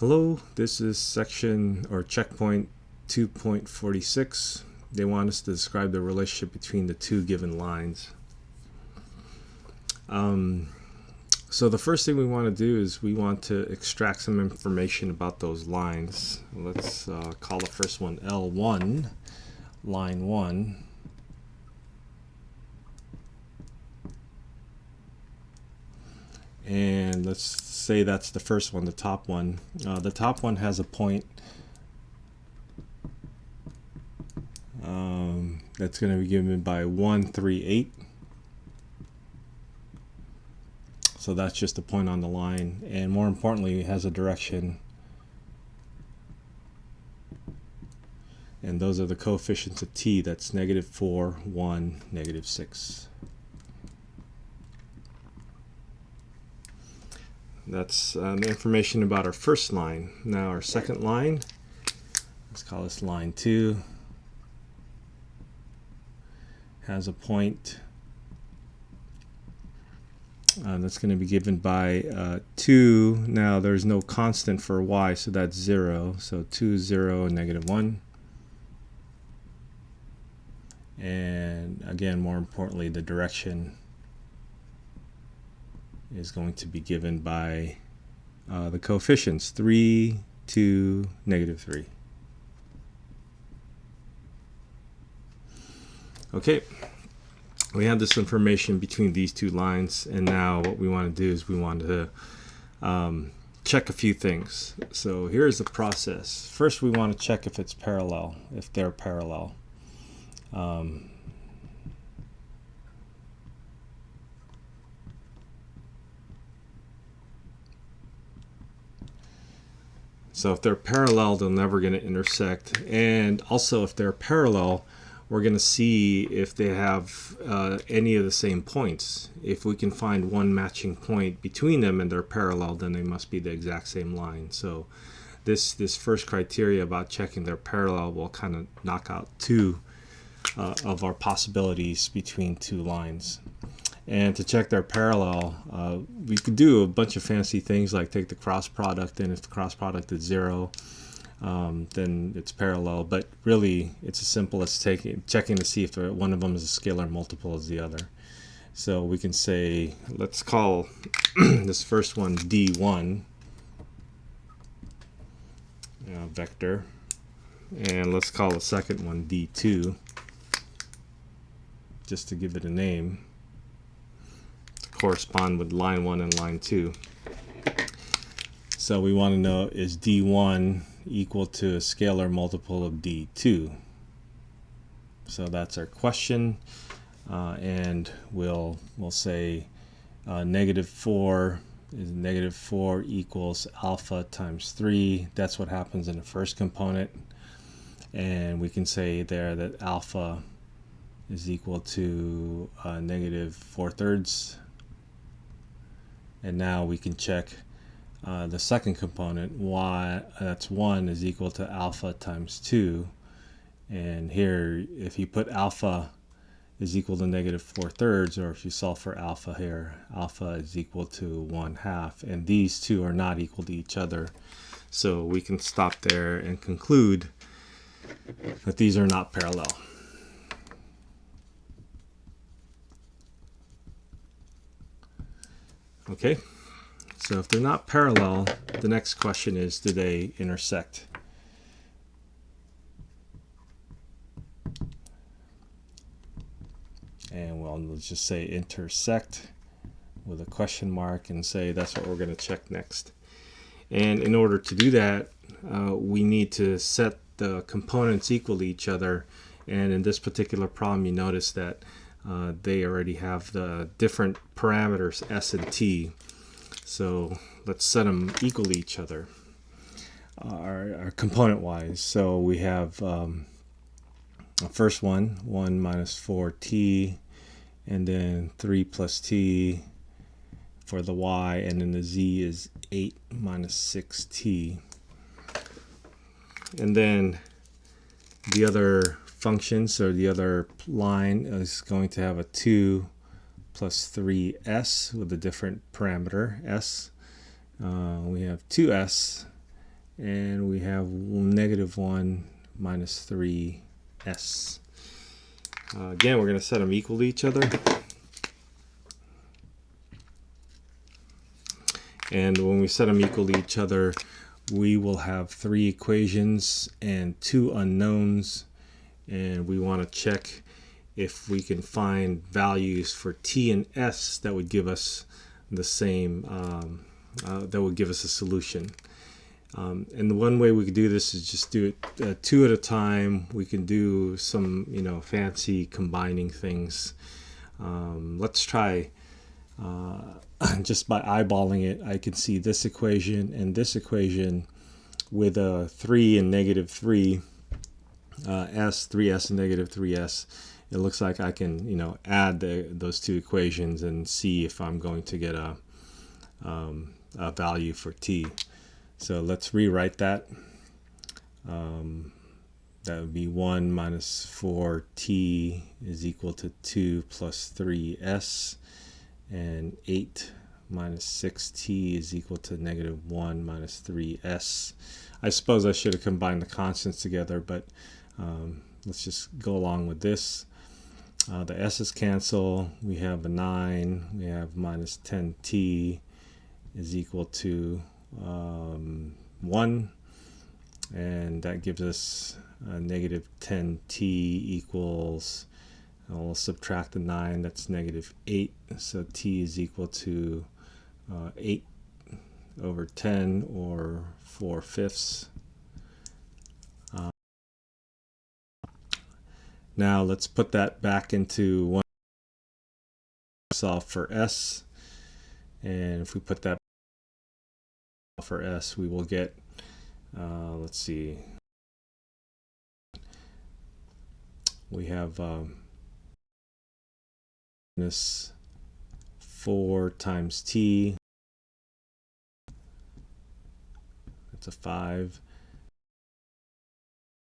Hello, this is section or checkpoint 2.46. They want us to describe the relationship between the two given lines. So the first thing we want to do is we want to extract some information about those lines. Let's call the first one L1, line 1. And let's say that's the first one, the top one. The top one has a point that's going to be given by 138. So that's just a point on the line, and more importantly, it has a direction. And those are the coefficients of t. That's -4, 1, -6. That's the information about our first line. Now our second line, let's call this line 2, has a point that's going to be given by 2. Now there's no constant for y, so that's 0. So 2, 0, and -1. And again, more importantly, the direction is going to be given by the coefficients 3, 2, -3. Okay, we have this information between these two lines, and now what we want to do is we want to check a few things. So here's the process. First, we want to check if it's parallel, if they're parallel. So if they're parallel, they're never going to intersect. And also, if they're parallel, we're going to see if they have any of the same points. If we can find one matching point between them and they're parallel, then they must be the exact same line. So this first criteria about checking they're parallel will kind of knock out two of our possibilities between two lines. And to check their parallel, we could do a bunch of fancy things like take the cross product, and if the cross product is 0, then it's parallel. But really, it's as simple as checking to see if one of them is a scalar multiple as the other. So we can say, let's call this first one D1 vector, and let's call the second one D2, just to give it a name, correspond with line 1 and line 2. So we want to know, is D1 equal to a scalar multiple of D2? So that's our question, and we'll say -4 is -4 equals alpha times 3. That's what happens in the first component, and we can say there that alpha is equal to -4/3. And now we can check the second component, y, that's 1, is equal to alpha times 2. And here, if you put alpha is equal to -4/3, or if you solve for alpha here, alpha is equal to 1/2. And these two are not equal to each other. So we can stop there and conclude that these are not parallel. Okay, so if they're not parallel, the next question is, do they intersect? And well, let's just say intersect with a question mark and say that's what we're going to check next. And in order to do that, we need to set the components equal to each other. And in this particular problem, you notice that they already have the different parameters s and t. So let's set them equal to each other, our component wise. So we have the first one, 1 minus 4t, and then 3 plus t for the y, and then the z is 8 minus 6t. And then the other functions, or the other line, is going to have a 2 plus 3s with a different parameter s. We have 2s and we have -1 minus 3s. Again, we're going to set them equal to each other. And when we set them equal to each other, we will have 3 equations and 2 unknowns. And we want to check if we can find values for t and s that would give us the same, that would give us a solution. And the one way we could do this is just do it 2 at a time. We can do some, fancy combining things. Let's try just by eyeballing it. I can see this equation and this equation with a 3 and -3, 3s and -3s. It looks like I can, add those 2 equations and see if I'm going to get a value for t. So let's rewrite that. That would be 1 minus 4t is equal to 2 plus 3s, and 8 minus 6t is equal to -1 minus 3s. I suppose I should have combined the constants together, but let's just go along with this. The s's cancel. We have a 9. We have minus 10t is equal to 1, and that gives us -10t equals, I'll subtract the 9, that's -8, so t is equal to 8 over 10, or 4/5. Now let's put that back into one, solve for s, and if we put that for s, we will get, let's see, we have minus 4 times t, that's a 5,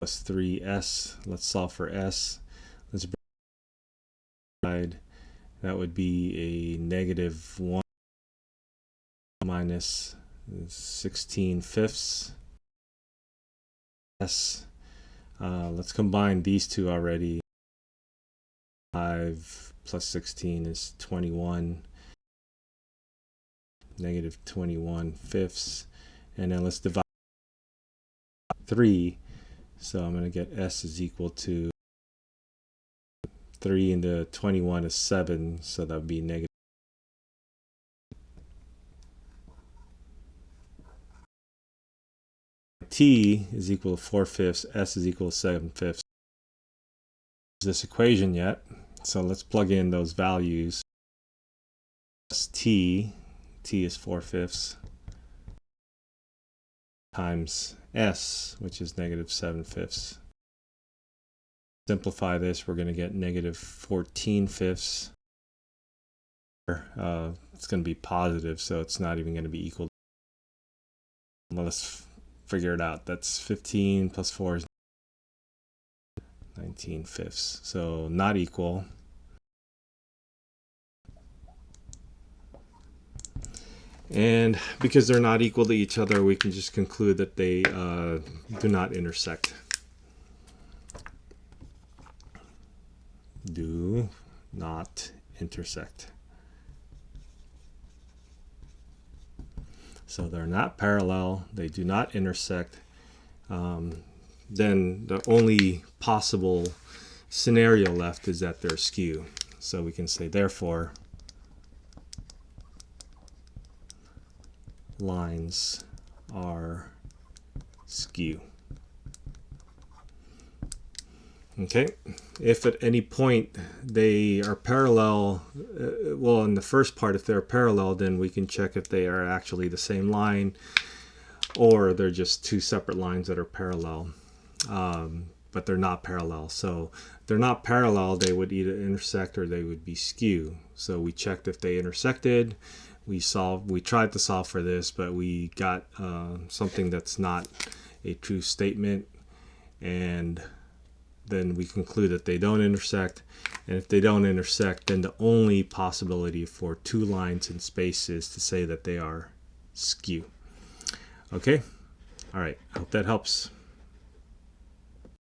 plus 3s. Let's solve for s. Let's side. That would be a -1 minus 16/5 s. Let's combine these two already. 5 plus 16 is 21, -21/5, and then let's divide 3. So I'm going to get s is equal to 3 into 21 is 7, so that would be negative. T is equal to 4/5, s is equal to 7/5. This equation yet, so let's plug in those values. T is 4/5 times s, which is -7/5. Simplify this, we're going to get -14/5. It's going to be positive, so it's not even going to be equal. Well, let's figure it out. That's 15 plus 4 is 19/5. So not equal. And because they're not equal to each other, we can just conclude that they do not intersect. Do not intersect. So they're not parallel, they do not intersect. Then the only possible scenario left is that they're skew. So we can say, therefore, lines are skew. Okay, if at any point they are parallel, well, in the first part, if they're parallel, then we can check if they are actually the same line, or they're just 2 separate lines that are parallel, but they're not parallel. So if they're not parallel, they would either intersect or they would be skew. So we checked if they intersected. We tried to solve for this, but we got something that's not a true statement, and then we conclude that they don't intersect. And if they don't intersect, then the only possibility for 2 lines in space is to say that they are skew. Okay, All right, I hope that helps.